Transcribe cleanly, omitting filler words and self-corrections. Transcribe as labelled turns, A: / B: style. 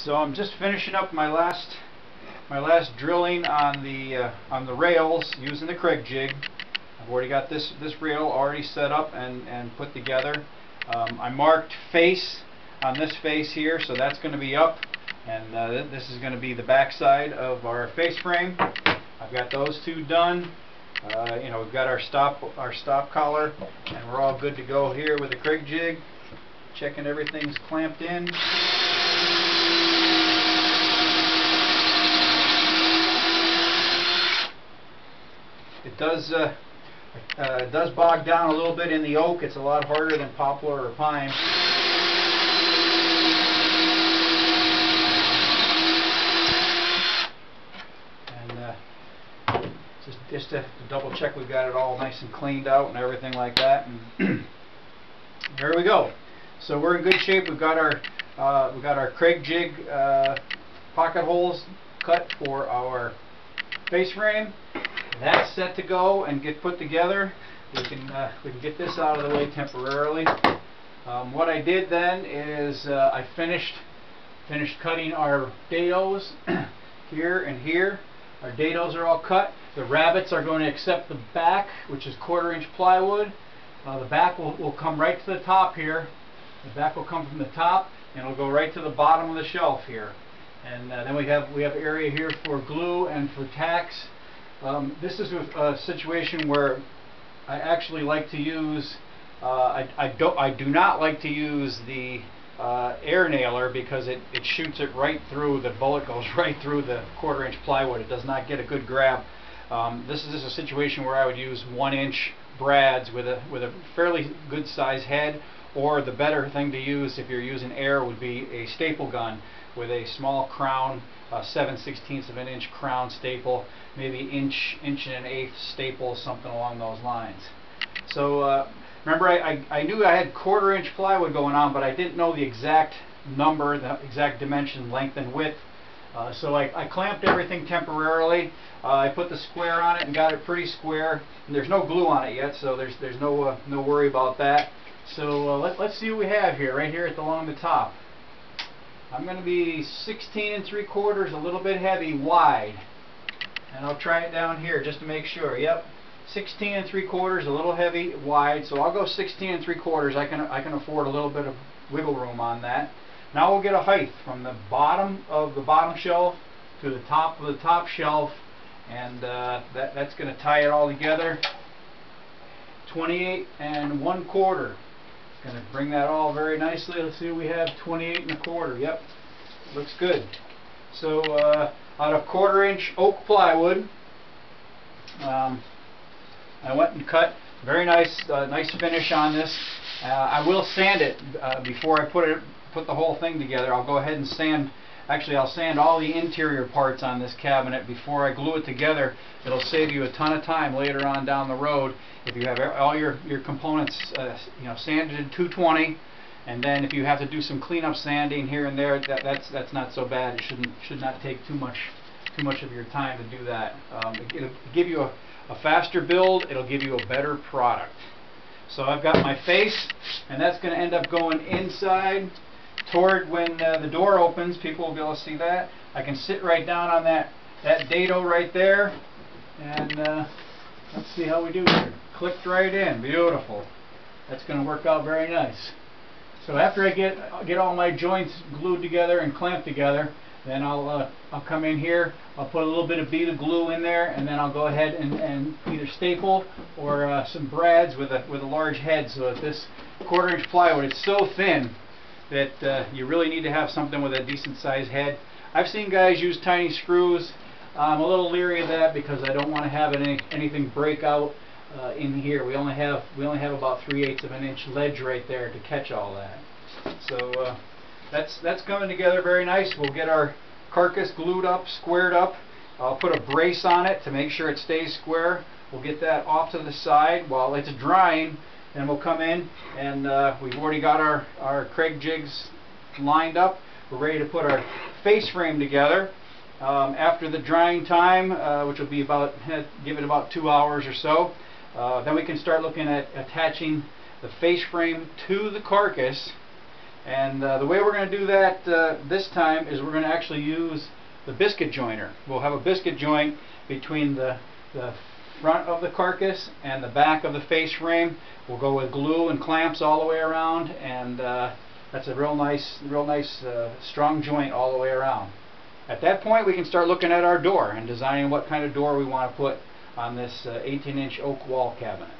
A: So I'm just finishing up my last drilling on the rails using the Craig jig. I've already got this rail already set up and put together. I marked face on this face here, so that's going to be up, and this is going to be the back side of our face frame. I've got those two done. We've got our stop collar, and we're all good to go here with the Craig jig. Checking everything's clamped in. It does bog down a little bit in the oak. It's a lot harder than poplar or pine. And just to double check we've got it all nice and cleaned out and everything like that. And there we go. So we're in good shape. We've got our Craig jig pocket holes cut for our face frame. That's set to go and get put together. We can get this out of the way temporarily. What I did then is I finished cutting our dados here and here. Our dados are all cut. The rabbets are going to accept the back, which is 1/4" plywood. The back will come right to the top here. The back will come from the top and it'll go right to the bottom of the shelf here. And then we have area here for glue and for tacks. This is a situation where I actually like to use, I do not like to use the air nailer because it shoots it right through, the bullet goes right through the 1/4" plywood. It does not get a good grab. This is a situation where I would use 1" brads with a fairly good size head, or the better thing to use if you're using air would be a staple gun with a small crown, 7/16 of an inch crown staple, maybe inch and an eighth staple, something along those lines. So remember, I knew I had 1/4" plywood going on, but I didn't know the exact number, the exact dimension, length and width. So I clamped everything temporarily. I put the square on it and got it pretty square. And there's no glue on it yet, so there's no worry about that. So let's see what we have here, right here along the top. I'm going to be 16 3/4, a little bit heavy, wide. And I'll try it down here just to make sure. Yep, 16 3/4, a little heavy, wide. So I'll go 16 3/4. I can afford a little bit of wiggle room on that. Now we'll get a height from the bottom of the bottom shelf to the top of the top shelf, and that's going to tie it all together. 28 1/4. Going to bring that all very nicely. Let's see what we have. 28 1/4. Yep, looks good. So out of 1/4" oak plywood, I went and cut. Very nice, nice finish on this. I will sand it before I put the whole thing together. I'll go ahead and sand. Actually, I'll sand all the interior parts on this cabinet before I glue it together. It'll save you a ton of time later on down the road if you have all your components sanded in 220, and then if you have to do some cleanup sanding here and there, that's not so bad. It should not take too much of your time to do that. It'll give you a faster build. It'll give you a better product. So I've got my face, and that's going to end up going inside toward when the door opens. People will be able to see that. I can sit right down on that dado right there, and let's see how we do here. Clicked right in. Beautiful. That's going to work out very nice. So after I get all my joints glued together and clamped together, then I'll come in here. I'll put a little bit of bead of glue in there, and then I'll go ahead and either staple or some brads with a large head, so that this 1/4" plywood, it's so thin that you really need to have something with a decent sized head. I've seen guys use tiny screws. I'm a little leery of that because I don't want to have anything break out in here. We only have about 3/8 of an inch ledge right there to catch all that. So that's coming together very nice. We'll get our carcass glued up, squared up. I'll put a brace on it to make sure it stays square. We'll get that off to the side while it's drying. Then we'll come in, and we've already got our Craig jigs lined up. We're ready to put our face frame together. After the drying time, which will be give it about 2 hours or so, then we can start looking at attaching the face frame to the carcass And the way we're going to do that this time is we're going to actually use the biscuit joiner. We'll have a biscuit joint between the front of the carcass and the back of the face frame. We'll go with glue and clamps all the way around, and that's a real nice strong joint all the way around. At that point we can start looking at our door and designing what kind of door we want to put on this 18-inch oak wall cabinet.